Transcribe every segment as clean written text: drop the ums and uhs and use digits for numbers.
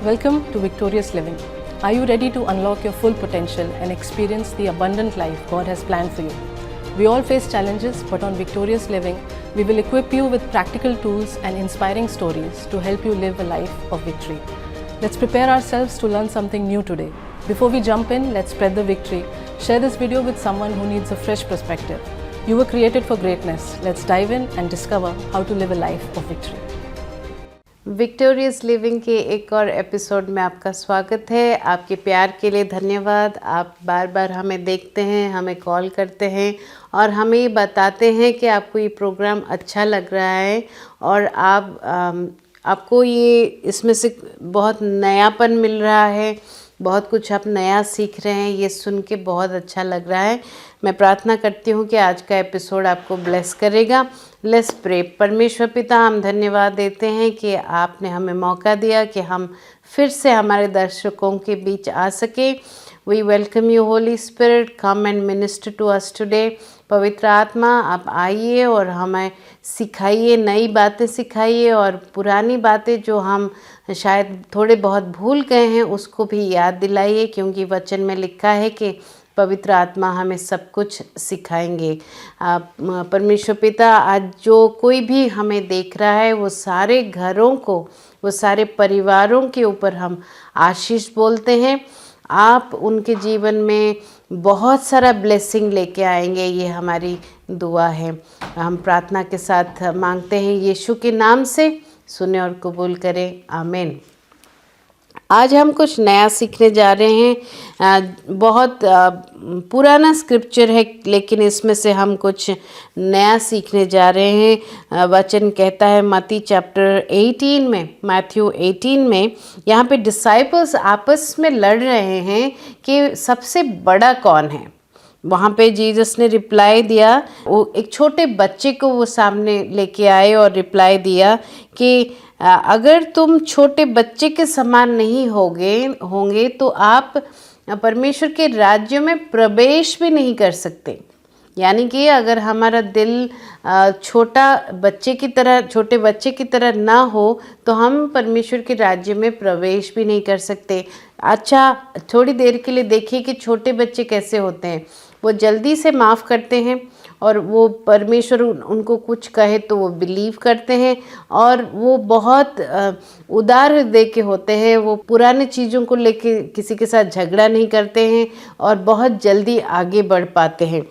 Welcome to Victorious Living. Are you ready to unlock your full potential and experience the abundant life God has planned for you? We all face challenges, but on Victorious Living, we will equip you with practical tools and inspiring stories to help you live a life of victory. Let's prepare ourselves to learn something new today. Before we jump in, let's spread the victory. Share this video with someone who needs a fresh perspective. You were created for greatness. Let's dive in and discover how to live a life of victory. Victorious living के एक और episode में आपका स्वागत है। आपके प्यार के लिए धन्यवाद। आप बार बार हमें देखते हैं, हमें कॉल करते हैं और हमें ये बताते हैं कि आपको ये प्रोग्राम अच्छा लग रहा है और आपको ये इसमें से बहुत नयापन मिल रहा है, बहुत कुछ आप नया सीख रहे हैं। ये सुन के बहुत अच्छा लग रहा है। मैं प्रार्थना करती हूँ कि आज का एपिसोड आपको ब्लेस करेगा। Let's pray. परमेश्वर पिता, हम धन्यवाद देते हैं कि आपने हमें मौका दिया कि हम फिर से हमारे दर्शकों के बीच आ सके। We welcome you Holy Spirit, come and minister to us today. पवित्र आत्मा, आप आइए और हमें सिखाइए, नई बातें सिखाइए और पुरानी बातें जो हम शायद थोड़े बहुत भूल गए हैं उसको भी याद दिलाइए, क्योंकि वचन में लिखा है कि पवित्र आत्मा हमें सब कुछ सिखाएंगे। परमेश्वर पिता, आज जो कोई भी हमें देख रहा है वो सारे घरों को, वो सारे परिवारों के ऊपर हम आशीष बोलते हैं। आप उनके जीवन में बहुत सारा ब्लेसिंग लेके आएंगे, ये हमारी दुआ है। हम प्रार्थना के साथ मांगते हैं यीशु के नाम से, सुने और कबूल करें, आमीन। आज हम कुछ नया सीखने जा रहे हैं। बहुत पुराना स्क्रिप्चर है, लेकिन इसमें से हम कुछ नया सीखने जा रहे हैं। वचन कहता है मत्ती चैप्टर 18 में, मैथ्यू 18 में, यहाँ पे डिसाइपल्स आपस में लड़ रहे हैं कि सबसे बड़ा कौन है। वहाँ पे जीसस ने रिप्लाई दिया, वो एक छोटे बच्चे को वो सामने लेके आए और रिप्लाई दिया कि अगर तुम छोटे बच्चे के समान नहीं होंगे तो आप परमेश्वर के राज्य में प्रवेश भी नहीं कर सकते। यानी कि अगर हमारा दिल छोटे बच्चे की तरह ना हो तो हम परमेश्वर के राज्य में प्रवेश भी नहीं कर सकते। अच्छा, थोड़ी देर के लिए देखिए कि छोटे बच्चे कैसे होते हैं। वो जल्दी से माफ़ करते हैं और वो परमेश्वर उनको कुछ कहे तो वो बिलीव करते हैं और वो बहुत उदार हृदय के होते हैं। वो पुराने चीज़ों को लेके किसी के साथ झगड़ा नहीं करते हैं और बहुत जल्दी आगे बढ़ पाते हैं।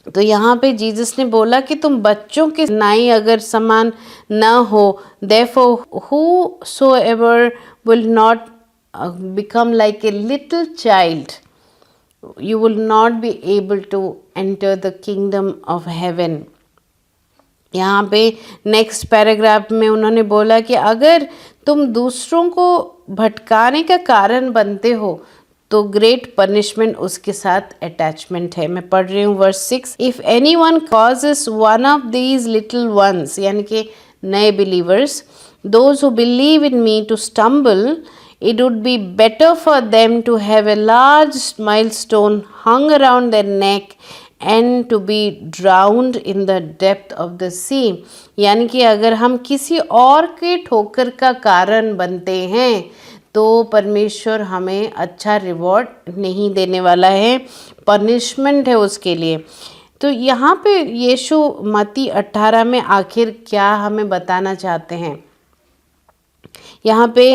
तो यहाँ पे जीसस ने बोला कि तुम बच्चों के नाई अगर समान ना हो, therefore whosoever will not become like a little child, you will not be able to enter the kingdom of heaven। यहाँ पे नेक्स्ट पैराग्राफ में उन्होंने बोला कि अगर तुम दूसरों को भटकाने का कारण बनते हो तो ग्रेट पनिशमेंट उसके साथ अटैचमेंट है। मैं पढ़ रही हूँ verse 6। If anyone causes one of these little ones, यानी कि नए believers, those who believe in me to stumble, it would be better for them to have a large millstone hung around their neck and to be drowned in the depth of the sea। यानी कि अगर हम किसी और के ठोकर का कारण बनते हैं तो परमेश्वर हमें अच्छा रिवॉर्ड नहीं देने वाला है, पनिशमेंट है उसके लिए। तो यहाँ पे यीशु मत्ती 18 में आखिर क्या हमें बताना चाहते हैं। यहाँ पे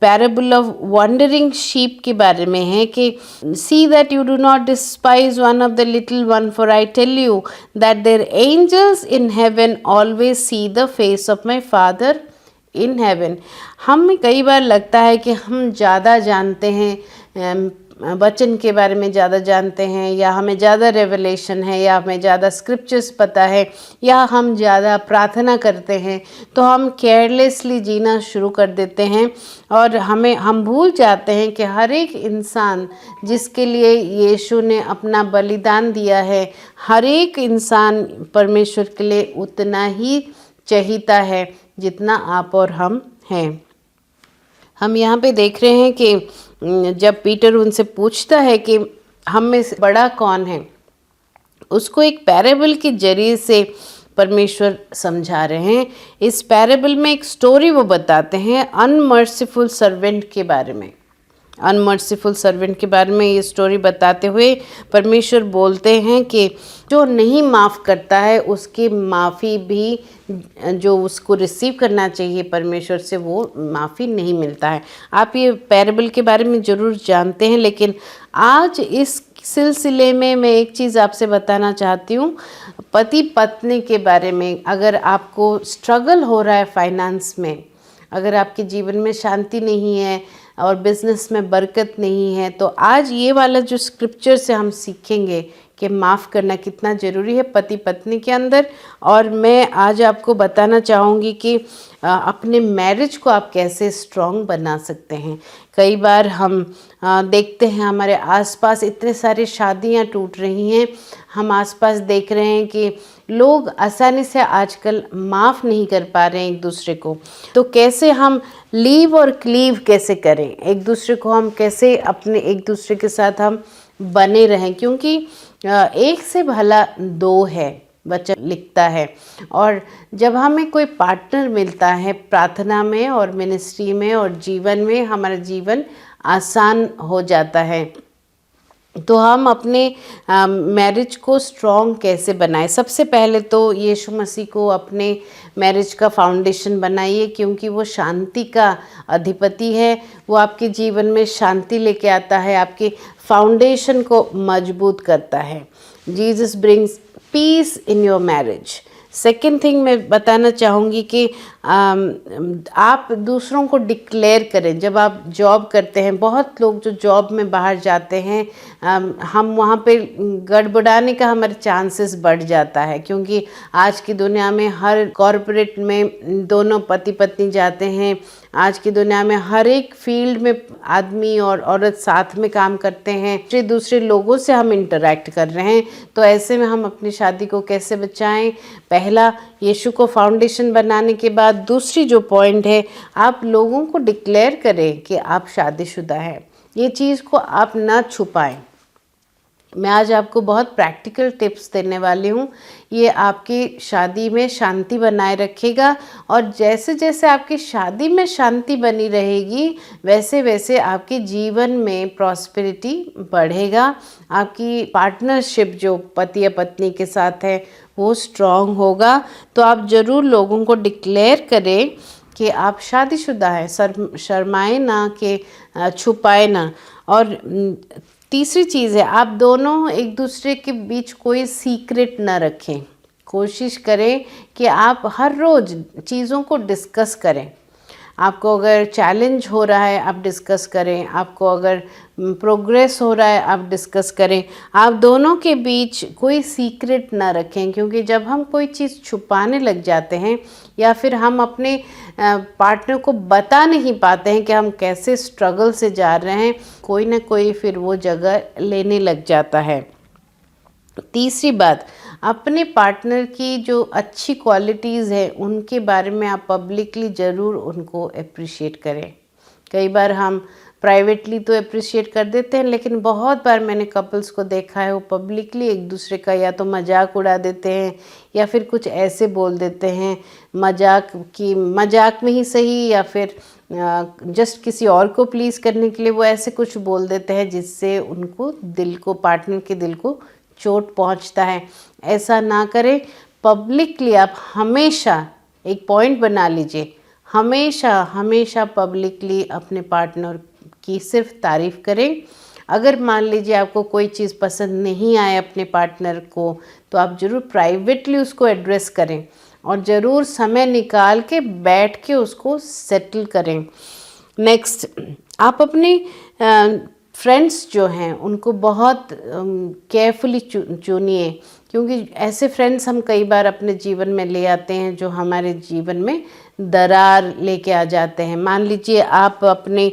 पैराबल ऑफ वंडरिंग शीप के बारे में है कि see that you do not despise one of the little one, for I tell you that their angels in heaven always see the face of my father in heaven. हमें कई बार लगता है कि हम ज़्यादा जानते हैं, वचन के बारे में ज़्यादा जानते हैं, या हमें ज़्यादा रेवलेशन है, या हमें ज़्यादा स्क्रिप्चर्स पता है, या हम ज़्यादा प्रार्थना करते हैं, तो हम केयरलेसली जीना शुरू कर देते हैं और हम भूल जाते हैं कि हर एक इंसान जिसके लिए यीशु ने अपना बलिदान दिया है, हर एक इंसान परमेश्वर के लिए उतना ही चाहिता है जितना आप और हम हैं। हम यहाँ पे देख रहे हैं कि जब पीटर उनसे पूछता है कि हम में से बड़ा कौन है, उसको एक पैराबल के जरिए से परमेश्वर समझा रहे हैं। इस पैराबल में एक स्टोरी वो बताते हैं अनमर्सीफुल सर्वेंट के बारे में। अनमर्सीफुल सर्वेंट के बारे में ये स्टोरी बताते हुए परमेश्वर बोलते हैं कि जो नहीं माफ़ करता है उसकी माफ़ी भी जो उसको रिसीव करना चाहिए परमेश्वर से वो माफ़ी नहीं मिलता है। आप ये पैराबल के बारे में ज़रूर जानते हैं, लेकिन आज इस सिलसिले में मैं एक चीज़ आपसे बताना चाहती हूँ, पति पत्नी के बारे में। अगर आपको स्ट्रगल हो रहा है फाइनेंस में, अगर आपके जीवन में शांति नहीं है और बिज़नेस में बरकत नहीं है, तो आज ये वाला जो स्क्रिप्चर से हम सीखेंगे कि माफ़ करना कितना ज़रूरी है पति पत्नी के अंदर। और मैं आज आपको बताना चाहूँगी कि अपने मैरिज को आप कैसे स्ट्रॉन्ग बना सकते हैं। कई बार हम देखते हैं हमारे आसपास इतने सारे शादियां टूट रही हैं। हम आसपास देख रहे हैं कि लोग आसानी से आजकल माफ़ नहीं कर पा रहे हैं एक दूसरे को। तो कैसे हम लीव और क्लीव कैसे करें, एक दूसरे को हम कैसे अपने एक दूसरे के साथ हम बने रहें, क्योंकि एक से भला दो है, वचन लिखता है। और जब हमें कोई पार्टनर मिलता है प्रार्थना में और मिनिस्ट्री में और जीवन में, हमारा जीवन आसान हो जाता है। तो हम अपने मैरिज को स्ट्रॉन्ग कैसे बनाएं? सबसे पहले तो यीशु मसीह को अपने मैरिज का फाउंडेशन बनाइए, क्योंकि वो शांति का अधिपति है। वो आपके जीवन में शांति लेके आता है, आपके फाउंडेशन को मजबूत करता है। Jesus brings peace in your marriage. Second thing मैं बताना चाहूँगी कि आप दूसरों को डिक्लेयर करें। जब आप जॉब करते हैं, बहुत लोग जो जॉब में बाहर जाते हैं, हम वहाँ पे गड़बड़ाने का हमारे चांसेस बढ़ जाता है, क्योंकि आज की दुनिया में हर कॉरपोरेट में दोनों पति पत्नी जाते हैं। आज की दुनिया में हर एक फील्ड में आदमी और औरत साथ में काम करते हैं, दूसरे लोगों से हम इंटरेक्ट कर रहे हैं। तो ऐसे में हम अपनी शादी को कैसे बचाएं? पहला, यीशु को फाउंडेशन बनाने के बाद दूसरी जो पॉइंट है, आप लोगों को डिक्लेयर करें कि आप शादीशुदा हैं। ये चीज़ को आप ना छुपाएं। मैं आज आपको बहुत प्रैक्टिकल टिप्स देने वाली हूँ। ये आपकी शादी में शांति बनाए रखेगा, और जैसे जैसे आपकी शादी में शांति बनी रहेगी, वैसे वैसे आपके जीवन में प्रॉस्पेरिटी बढ़ेगा। आपकी पार्टनरशिप जो पति या पत्नी के साथ है वो स्ट्रॉन्ग होगा। तो आप ज़रूर लोगों को डिक्लेयर करें कि आप शादीशुदा हैं, शर्माए ना, कि छुपाए ना। और तीसरी चीज़ है, आप दोनों एक दूसरे के बीच कोई सीक्रेट ना रखें। कोशिश करें कि आप हर रोज़ चीज़ों को डिस्कस करें। आपको अगर चैलेंज हो रहा है आप डिस्कस करें, आपको अगर प्रोग्रेस हो रहा है आप डिस्कस करें। आप दोनों के बीच कोई सीक्रेट ना रखें, क्योंकि जब हम कोई चीज़ छुपाने लग जाते हैं या फिर हम अपने पार्टनर को बता नहीं पाते हैं कि हम कैसे स्ट्रगल से जा रहे हैं, कोई ना कोई फिर वो जगह लेने लग जाता है। तीसरी बात, अपने पार्टनर की जो अच्छी क्वालिटीज़ है उनके बारे में आप पब्लिकली ज़रूर उनको अप्रिशिएट करें। कई बार हम प्राइवेटली तो अप्रिशिएट कर देते हैं, लेकिन बहुत बार मैंने कपल्स को देखा है वो पब्लिकली एक दूसरे का या तो मजाक उड़ा देते हैं या फिर कुछ ऐसे बोल देते हैं मजाक में ही सही, या फिर जस्ट किसी और को प्लीज़ करने के लिए वो ऐसे कुछ बोल देते हैं जिससे उनको पार्टनर के दिल को चोट पहुंचता है। ऐसा ना करें। पब्लिकली आप हमेशा एक पॉइंट बना लीजिए, हमेशा पब्लिकली अपने पार्टनर की सिर्फ तारीफ़ करें। अगर मान लीजिए आपको कोई चीज़ पसंद नहीं आए अपने पार्टनर को, तो आप ज़रूर प्राइवेटली उसको एड्रेस करें और ज़रूर समय निकाल के बैठ के उसको सेटल करें। नेक्स्ट, आप अपने फ्रेंड्स जो हैं उनको बहुत केयरफुली चुनिए, क्योंकि ऐसे फ्रेंड्स हम कई बार अपने जीवन में ले आते हैं जो हमारे जीवन में दरार लेके आ जाते हैं। मान लीजिए आप अपने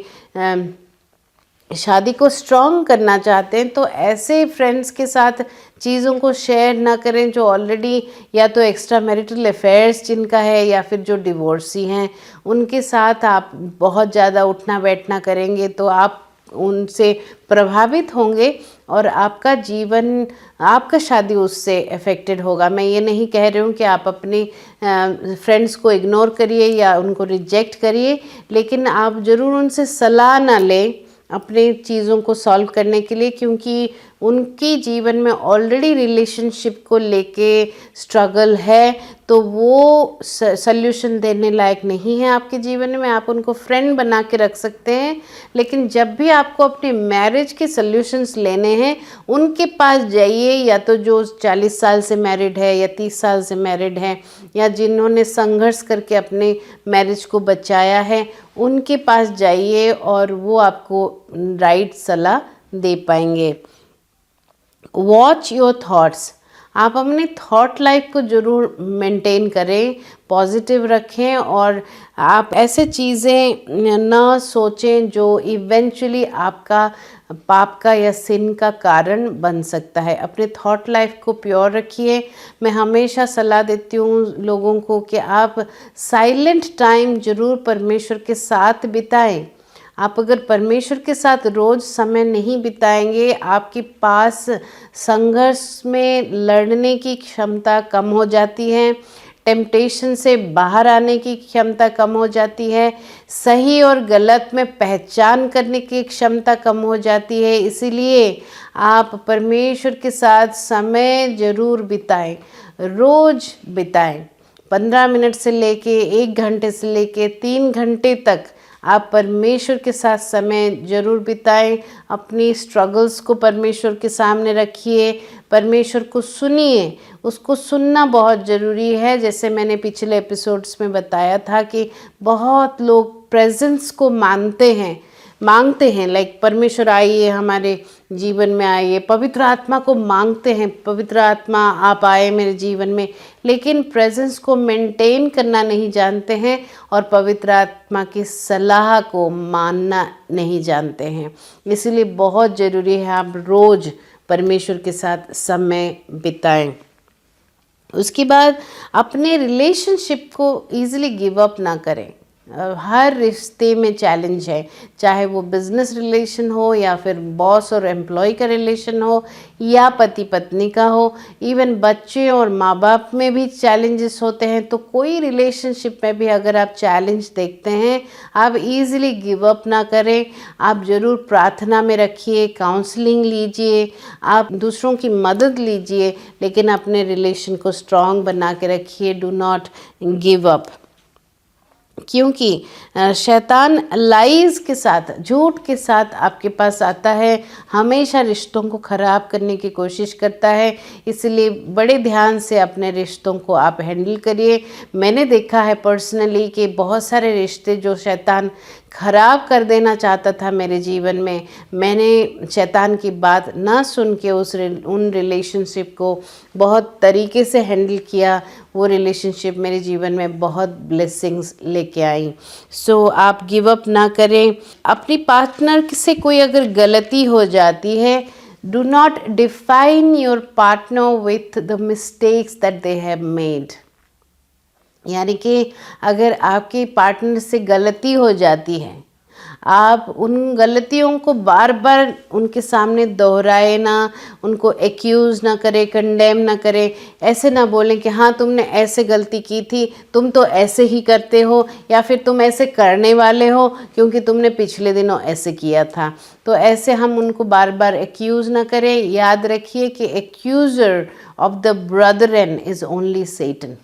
शादी को स्ट्रॉन्ग करना चाहते हैं, तो ऐसे फ्रेंड्स के साथ चीज़ों को शेयर ना करें जो ऑलरेडी या तो एक्स्ट्रा मैरिटल अफेयर्स जिनका है या फिर जो डिवोर्सी हैं। उनके साथ आप बहुत ज़्यादा उठना बैठना करेंगे तो आप उनसे प्रभावित होंगे और आपका जीवन, आपका शादी उससे अफेक्टेड होगा। मैं ये नहीं कह रही हूँ कि आप अपने फ्रेंड्स को इग्नोर करिए या उनको रिजेक्ट करिए, लेकिन आप ज़रूर उनसे सलाह ना लें अपने चीज़ों को सॉल्व करने के लिए, क्योंकि उनकी जीवन में ऑलरेडी रिलेशनशिप को लेके स्ट्रगल है, तो वो सल्यूशन देने लायक नहीं है आपके जीवन में। आप उनको फ्रेंड बना के रख सकते हैं, लेकिन जब भी आपको अपने मैरिज के सल्यूशंस लेने हैं उनके पास जाइए, या तो जो 40 साल से मैरिड है या 30 साल से मैरिड है या जिन्होंने संघर्ष करके अपने मैरिज को बचाया है, उनके पास जाइए और वो आपको राइट सलाह दे पाएंगे। Watch your thoughts. आप अपने थॉट लाइफ को ज़रूर मेंटेन करें, पॉजिटिव रखें और आप ऐसे चीज़ें ना सोचें जो इवेंचुअली आपका पाप का या सिन का कारण बन सकता है। अपने थॉट लाइफ को प्योर रखिए। मैं हमेशा सलाह देती हूँ लोगों को कि आप साइलेंट टाइम ज़रूर परमेश्वर के साथ बिताएं। आप अगर परमेश्वर के साथ रोज़ समय नहीं बिताएंगे, आपके पास संघर्ष में लड़ने की क्षमता कम हो जाती है, टेम्पटेशन से बाहर आने की क्षमता कम हो जाती है, सही और गलत में पहचान करने की क्षमता कम हो जाती है। इसीलिए आप परमेश्वर के साथ समय ज़रूर बिताएं, रोज़ बिताएं। 15 मिनट से लेके 1 घंटे से लेके 3 घंटे तक आप परमेश्वर के साथ समय ज़रूर बिताएं। अपनी स्ट्रगल्स को परमेश्वर के सामने रखिए, परमेश्वर को सुनिए। उसको सुनना बहुत ज़रूरी है। जैसे मैंने पिछले एपिसोड्स में बताया था कि बहुत लोग प्रेजेंस को मांगते हैं लाइक परमेश्वर आइए, हमारे जीवन में आइए, पवित्र आत्मा को मांगते हैं, पवित्र आत्मा आप आए मेरे जीवन में, लेकिन प्रेजेंस को मेंटेन करना नहीं जानते हैं और पवित्र आत्मा की सलाह को मानना नहीं जानते हैं। इसलिए बहुत ज़रूरी है आप रोज़ परमेश्वर के साथ समय बिताएं। उसके बाद अपने रिलेशनशिप को ईज़िली गिव अप ना करें। हर रिश्ते में चैलेंज है, चाहे वो बिज़नेस रिलेशन हो या फिर बॉस और एम्प्लॉय का रिलेशन हो या पति पत्नी का हो, इवन बच्चे और माँ बाप में भी चैलेंजेस होते हैं। तो कोई रिलेशनशिप में भी अगर आप चैलेंज देखते हैं, आप इजीली गिव अप ना करें। आप ज़रूर प्रार्थना में रखिए, काउंसलिंग लीजिए, आप दूसरों की मदद लीजिए, लेकिन अपने रिलेशन को स्ट्रॉन्ग बना के रखिए। डू नॉट गिव अप, क्योंकि शैतान लाइज के साथ, झूठ के साथ आपके पास आता है, हमेशा रिश्तों को ख़राब करने की कोशिश करता है। इसलिए बड़े ध्यान से अपने रिश्तों को आप हैंडल करिए। मैंने देखा है पर्सनली कि बहुत सारे रिश्ते जो शैतान ख़राब कर देना चाहता था मेरे जीवन में, मैंने शैतान की बात ना सुन के उन रिलेशनशिप को बहुत तरीके से हैंडल किया। वो रिलेशनशिप मेरे जीवन में बहुत ब्लेसिंग्स लेके आई। सो आप गिव अप ना करें। अपनी पार्टनर से कोई अगर गलती हो जाती है, do not define your partner with the mistakes that they have made. यानी कि अगर आपके पार्टनर से गलती हो जाती है, आप उन गलतियों को बार बार उनके सामने दोहराए ना, उनको एक्यूज़ ना करें, कंडेम ना करें। ऐसे ना बोलें कि हाँ तुमने ऐसे गलती की थी, तुम तो ऐसे ही करते हो, या फिर तुम ऐसे करने वाले हो क्योंकि तुमने पिछले दिनों ऐसे किया था। तो ऐसे हम उनको बार बार एक्यूज़ ना करें। याद रखिए कि accuser of the brethren is only Satan.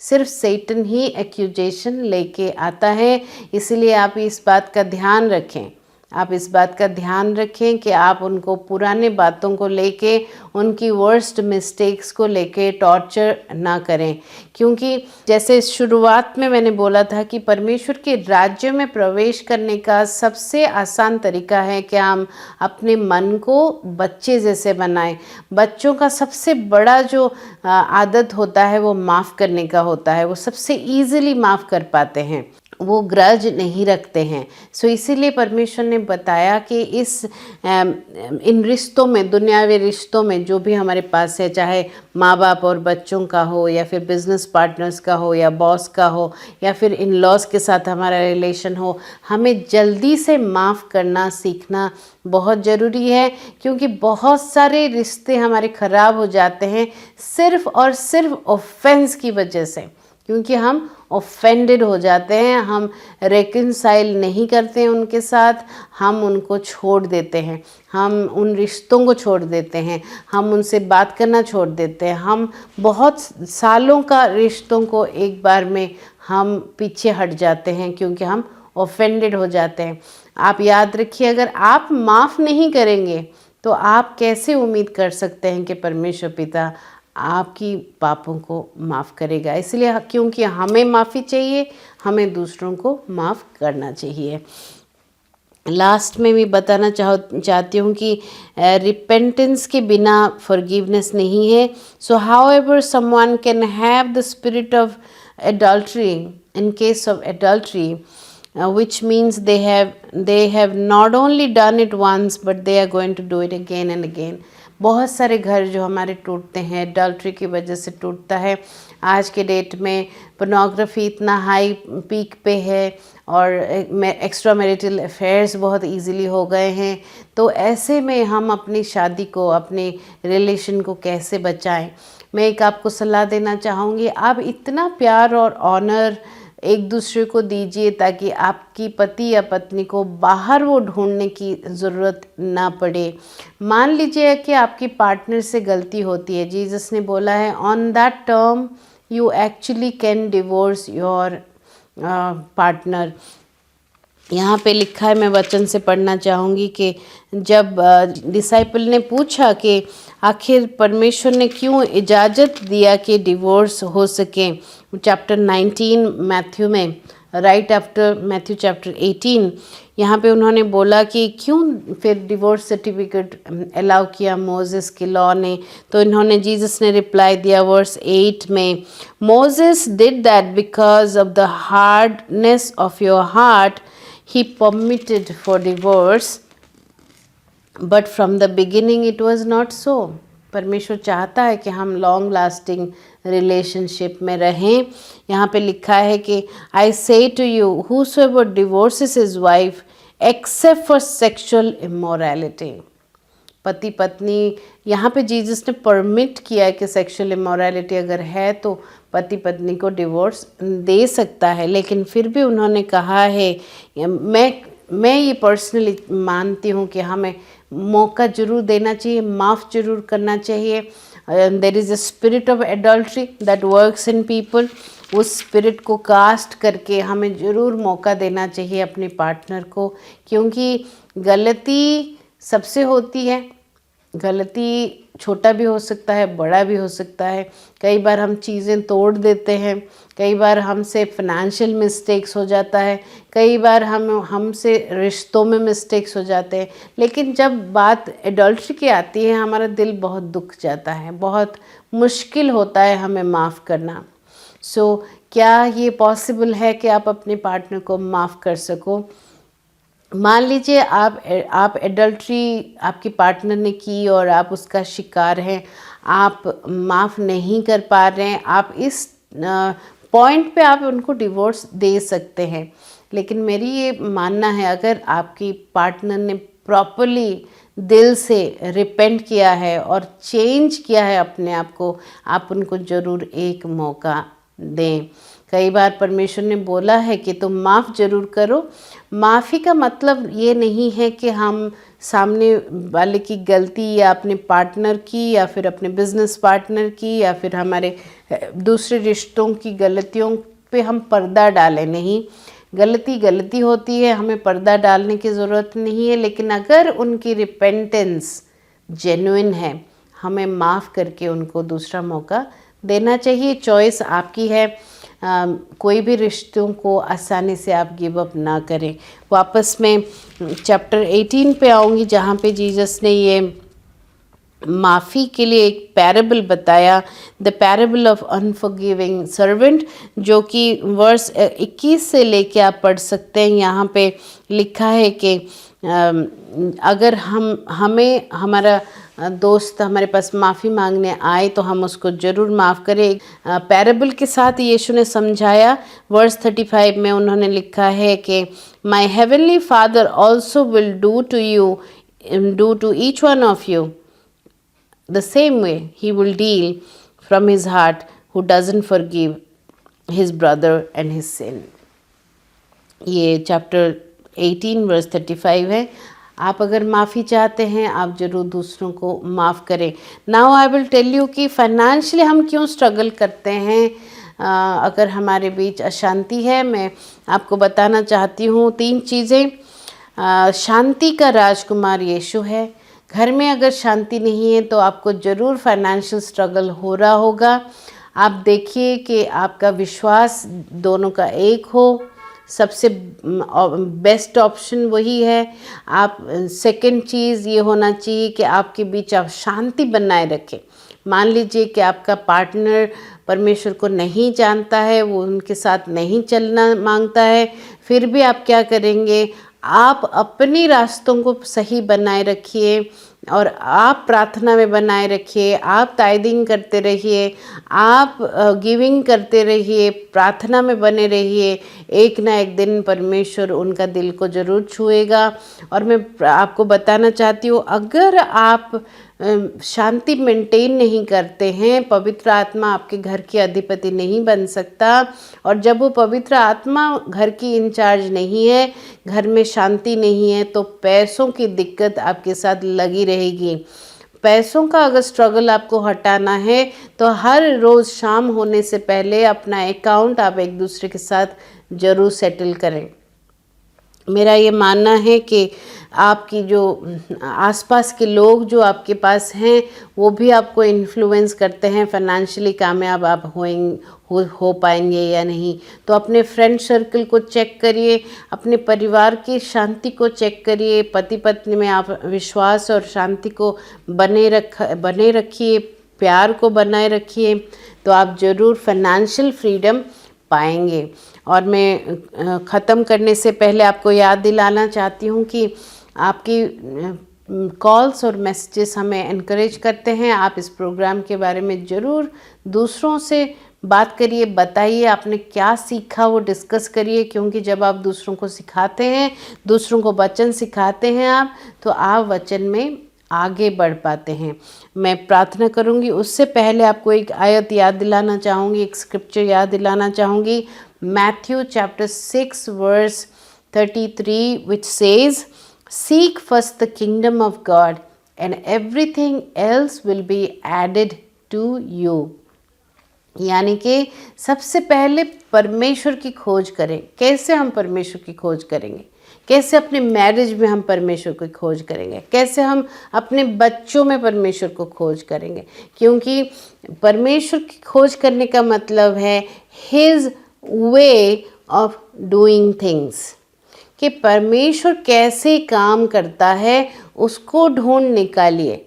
सिर्फ सेटन ही एक्यूजेशन लेके आता है। इसलिए आप इस बात का ध्यान रखें, आप इस बात का ध्यान रखें कि आप उनको पुराने बातों को लेके, उनकी वर्स्ट मिस्टेक्स को लेके टॉर्चर ना करें। क्योंकि जैसे शुरुआत में मैंने बोला था कि परमेश्वर के राज्य में प्रवेश करने का सबसे आसान तरीका है कि हम अपने मन को बच्चे जैसे बनाएं। बच्चों का सबसे बड़ा जो आदत होता है वो माफ़ करने का होता है। वो सबसे ईज़िली माफ़ कर पाते हैं। वो ग्रज नहीं रखते हैं। सो इसीलिए परमेश्वर ने बताया कि इन रिश्तों में, दुनियावी रिश्तों में जो भी हमारे पास है, चाहे माँ बाप और बच्चों का हो, या फिर बिजनेस पार्टनर्स का हो, या बॉस का हो, या फिर इन लॉज के साथ हमारा रिलेशन हो, हमें जल्दी से माफ़ करना सीखना बहुत ज़रूरी है। क्योंकि बहुत सारे रिश्ते हमारे ख़राब हो जाते हैं सिर्फ़ और सिर्फ ऑफेंस की वजह से, क्योंकि हम ऑफेंडेड हो जाते हैं, हम रेकनसाइल नहीं करते हैं उनके साथ, हम उनको छोड़ देते हैं, हम उन रिश्तों को छोड़ देते हैं, हम उनसे बात करना छोड़ देते हैं, हम बहुत सालों का रिश्तों को एक बार में हम पीछे हट जाते हैं क्योंकि हम ऑफेंडेड हो जाते हैं। आप याद रखिए, अगर आप माफ़ नहीं करेंगे तो आप कैसे उम्मीद कर सकते हैं कि परमेश्वर पिता आपकी पापों को माफ़ करेगा। इसलिए क्योंकि हमें माफ़ी चाहिए, हमें दूसरों को माफ़ करना चाहिए। लास्ट में भी बताना चाहती हूँ कि रिपेंटेंस के बिना फॉरगिवनेस नहीं है। So how ever someone can have the spirit of adultery in case of adultery, which means they have not only done it once but they are going to do it again and again. बहुत सारे घर जो हमारे टूटते हैं adultery की वजह से टूटता है। आज के डेट में पोर्नोग्राफी इतना हाई पीक पे है और एक्स्ट्रा मैरिटल अफेयर्स बहुत इजीली हो गए हैं। तो ऐसे में हम अपनी शादी को, अपने रिलेशन को कैसे बचाएं? मैं एक आपको सलाह देना चाहूँगी, आप इतना प्यार और ऑनर एक दूसरे को दीजिए ताकि आपकी पति या पत्नी को बाहर वो ढूंढने की ज़रूरत ना पड़े। मान लीजिए कि आपकी पार्टनर से गलती होती है, जीसस ने बोला है on that term you actually can divorce your partner. यहाँ पे लिखा है, मैं वचन से पढ़ना चाहूँगी कि जब डिसाइपल ने पूछा कि आखिर परमेश्वर ने क्यों इजाज़त दिया कि डिवोर्स हो सके, चैप्टर 19 मैथ्यू में, राइट आफ्टर मैथ्यू चैप्टर 18, यहाँ पे उन्होंने बोला कि क्यों फिर डिवोर्स सर्टिफिकेट अलाउ किया मोसेस के लॉ ने। तो इन्होंने, जीसस ने रिप्लाई दिया वर्स 8 में, Moses did that because of the hardness of your heart he permitted for divorce, but from the beginning it was not so. परमेश्वर चाहता है कि हम लॉन्ग लास्टिंग रिलेशनशिप में रहें। यहाँ पे लिखा है कि I say to you, whosoever divorces his wife except for sexual immorality. पति पत्नी, यहाँ पे जीसस ने परमिट किया है कि सेक्सुअल इमोरलिटी अगर है तो पति पत्नी को डिवोर्स दे सकता है, लेकिन फिर भी उन्होंने कहा है, मैं ये पर्सनली मानती हूँ कि हमें मौका ज़रूर देना चाहिए, माफ़ ज़रूर करना चाहिए। There is a spirit of adultery that works in people. उस स्पिरिट को कास्ट करके हमें ज़रूर मौका देना चाहिए अपने पार्टनर को, क्योंकि गलती सबसे होती है। गलती छोटा भी हो सकता है, बड़ा भी हो सकता है। कई बार हम चीज़ें तोड़ देते हैं, कई बार हमसे फाइनेंशियल मिस्टेक्स हो जाता है, कई बार हमसे रिश्तों में मिस्टेक्स हो जाते हैं। लेकिन जब बात एडल्ट्री की आती है, हमारा दिल बहुत दुख जाता है, बहुत मुश्किल होता है हमें माफ़ करना। सो क्या ये पॉसिबल है कि आप अपने पार्टनर को माफ़ कर सको? मान लीजिए आप एडल्ट्री आपकी पार्टनर ने की और आप उसका शिकार हैं, आप माफ़ नहीं कर पा रहे हैं, आप इस पॉइंट पे आप उनको डिवोर्स दे सकते हैं। लेकिन मेरी ये मानना है, अगर आपकी पार्टनर ने प्रॉपरली दिल से रिपेंट किया है और चेंज किया है अपने आप को, आप उनको ज़रूर एक मौका दें। कई बार परमेश्वर ने बोला है कि तुम माफ़ ज़रूर करो। माफ़ी का मतलब ये नहीं है कि हम सामने वाले की गलती या अपने पार्टनर की या फिर अपने बिजनेस पार्टनर की या फिर हमारे दूसरे रिश्तों की गलतियों पे हम पर्दा डालें। नहीं, गलती होती है, हमें पर्दा डालने की ज़रूरत नहीं है। लेकिन अगर उनकी रिपेंटेंस जेन्युइन है, हमें माफ़ करके उनको दूसरा मौका देना चाहिए। चॉइस आपकी है। कोई भी रिश्तों को आसानी से आप गिव अप ना करें। वापस मैं चैप्टर 18 पे आऊँगी, जहाँ पे जीसस ने ये माफ़ी के लिए एक पैराबल बताया, the parable of unforgiving servant, जो कि वर्स 21 से लेके आप पढ़ सकते हैं। यहाँ पे लिखा है कि अगर हमें हमारा दोस्त हमारे पास माफ़ी मांगने आए तो हम उसको ज़रूर माफ़ करें। पैराबल के साथ यीशु ने समझाया। वर्स 35 में उन्होंने लिखा है कि my heavenly father also will do to each one of you the same way he will deal from his heart who doesn't forgive his brother and his sin। ये चैप्टर 18 वर्स 35 है। आप अगर माफ़ी चाहते हैं आप ज़रूर दूसरों को माफ़ करें। Now I will tell you कि फाइनेंशियली हम क्यों स्ट्रगल करते हैं। अगर हमारे बीच अशांति है, मैं आपको बताना चाहती हूँ 3 चीज़ें। शांति का राजकुमार यीशु है। घर में अगर शांति नहीं है तो आपको ज़रूर फाइनेंशियल स्ट्रगल हो रहा होगा। आप देखिए कि आपका विश्वास दोनों का एक हो, सबसे बेस्ट ऑप्शन वही है। आप सेकंड चीज़ ये होना चाहिए कि आपके बीच आप शांति बनाए रखें। मान लीजिए कि आपका पार्टनर परमेश्वर को नहीं जानता है, वो उनके साथ नहीं चलना मांगता है, फिर भी आप क्या करेंगे, आप अपने रास्तों को सही बनाए रखिए और आप प्रार्थना में बनाए रखिए। आप टाइदिंग करते रहिए, आप गिविंग करते रहिए, प्रार्थना में बने रहिए। एक ना एक दिन परमेश्वर उनका दिल को ज़रूर छुएगा। और मैं आपको बताना चाहती हूँ, अगर आप शांति मेंटेन नहीं करते हैं, पवित्र आत्मा आपके घर की अधिपति नहीं बन सकता। और जब वो पवित्र आत्मा घर की इंचार्ज नहीं है, घर में शांति नहीं है, तो पैसों की दिक्कत आपके साथ लगी रहेगी। पैसों का अगर स्ट्रगल आपको हटाना है तो हर रोज़ शाम होने से पहले अपना अकाउंट आप एक दूसरे के साथ ज़रूर सेटल करें। मेरा ये मानना है कि आपकी जो आसपास के लोग जो आपके पास हैं वो भी आपको इन्फ्लुएंस करते हैं फाइनेंशियली कामयाब आप हो पाएंगे या नहीं। तो अपने फ्रेंड सर्कल को चेक करिए, अपने परिवार की शांति को चेक करिए। पति पत्नी में आप विश्वास और शांति को बने रखिए, प्यार को बनाए रखिए, तो आप ज़रूर फाइनेंशियल फ्रीडम पाएंगे। और मैं ख़त्म करने से पहले आपको याद दिलाना चाहती हूँ कि आपकी कॉल्स और मैसेजेस हमें एनकरेज करते हैं। आप इस प्रोग्राम के बारे में ज़रूर दूसरों से बात करिए, बताइए आपने क्या सीखा, वो डिस्कस करिए। क्योंकि जब आप दूसरों को सिखाते हैं, दूसरों को वचन सिखाते हैं आप, तो आप वचन में आगे बढ़ पाते हैं। मैं प्रार्थना करूंगी, उससे पहले आपको एक आयत याद दिलाना चाहूँगी, एक स्क्रिप्चर याद दिलाना चाहूँगी। Matthew chapter 6 verse 33 which says, Seek first the kingdom of God and everything else will be added to you। यानी कि सबसे पहले परमेश्वर की खोज करें। कैसे हम परमेश्वर की खोज करेंगे? कैसे अपने मैरिज में हम परमेश्वर की खोज करेंगे? कैसे हम अपने बच्चों में परमेश्वर को खोज करेंगे? क्योंकि परमेश्वर की खोज करने का मतलब है his way of doing things, कि परमेश्वर कैसे काम करता है उसको ढूंढ निकालिए,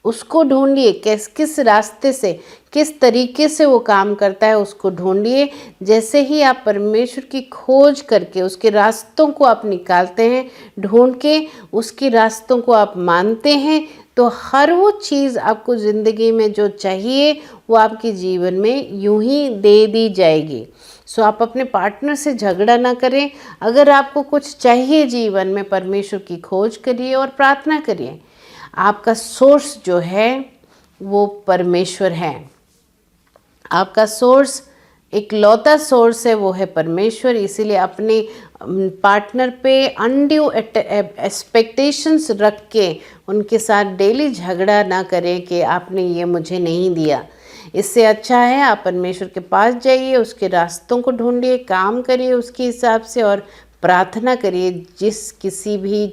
उसको ढूंढिए। किस रास्ते से, किस तरीके से वो काम करता है उसको ढूंढिए। जैसे ही आप परमेश्वर की खोज करके उसके रास्तों को आप निकालते हैं, ढूंढ के उसके रास्तों को आप मानते हैं, तो हर वो चीज़ आपको ज़िंदगी में जो चाहिए वो आपके जीवन में यूं ही दे दी जाएगी। सो आप अपने पार्टनर से झगड़ा ना करें। अगर आपको कुछ चाहिए जीवन में, परमेश्वर की खोज करिए और प्रार्थना करिए। आपका सोर्स जो है वो परमेश्वर है। आपका सोर्स, इकलौता सोर्स है, वो है परमेश्वर। इसीलिए अपने पार्टनर पे अनड्यू एक्सपेक्टेशंस रख के उनके साथ डेली झगड़ा ना करें कि आपने ये मुझे नहीं दिया। इससे अच्छा है आप परमेश्वर के पास जाइए, उसके रास्तों को ढूंढिए, काम करिए उसके हिसाब से और प्रार्थना करिए। जिस किसी भी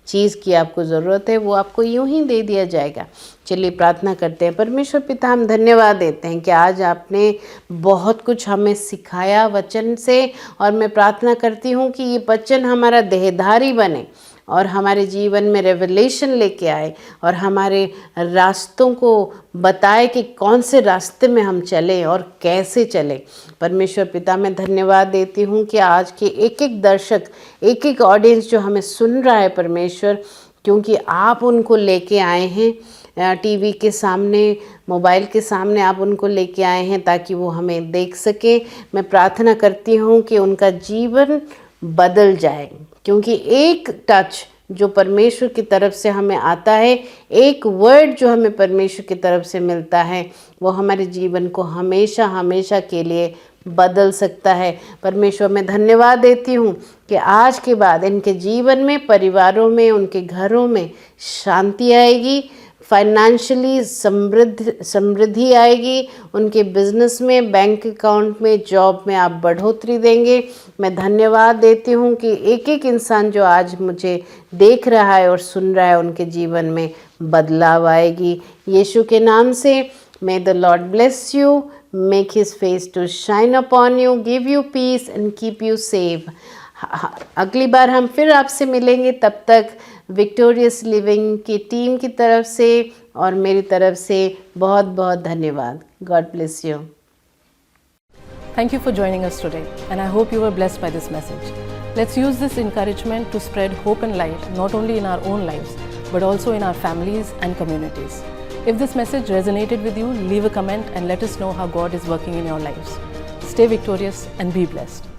चीज़ की आपको ज़रूरत है वो आपको यूं ही दे दिया जाएगा। चलिए प्रार्थना करते हैं। परमेश्वर पिता, हम धन्यवाद देते हैं कि आज आपने बहुत कुछ हमें सिखाया वचन से, और मैं प्रार्थना करती हूँ कि ये वचन हमारा देहधारी बने, और हमारे जीवन में रेवलेशन लेके आए और हमारे रास्तों को बताए कि कौन से रास्ते में हम चलें और कैसे चलें। परमेश्वर पिता मैं धन्यवाद देती हूँ कि आज के एक एक दर्शक, एक एक ऑडियंस जो हमें सुन रहा है परमेश्वर, क्योंकि आप उनको लेके आए हैं टीवी के सामने, मोबाइल के सामने आप उनको लेके आए हैं ताकि वो हमें देख सके। मैं प्रार्थना करती हूँ कि उनका जीवन बदल जाए, क्योंकि एक टच जो परमेश्वर की तरफ से हमें आता है, एक वर्ड जो हमें परमेश्वर की तरफ से मिलता है, वो हमारे जीवन को हमेशा हमेशा के लिए बदल सकता है। परमेश्वर मैं धन्यवाद देती हूँ कि आज के बाद इनके जीवन में, परिवारों में, उनके घरों में शांति आएगी, फाइनेंशियली समृद्धि आएगी, उनके बिजनेस में, बैंक अकाउंट में, जॉब में आप बढ़ोतरी देंगे। मैं धन्यवाद देती हूँ कि एक एक इंसान जो आज मुझे देख रहा है और सुन रहा है, उनके जीवन में बदलाव आएगी। यीशु के नाम से may the Lord bless you, make his face to shine upon you, give you peace and keep you safe। अगली बार हम फिर आपसे मिलेंगे, तब तक विक्टोरियस लिविंग की टीम की तरफ से और मेरी तरफ से बहुत बहुत धन्यवाद। God bless you. Thank you for joining us today, and I hope you were blessed by this message. Let's use this encouragement to spread hope and light not only in our own lives but also in our families and communities. If this message resonated with you, leave a comment and let us know how God is working in your lives. Stay victorious and be blessed.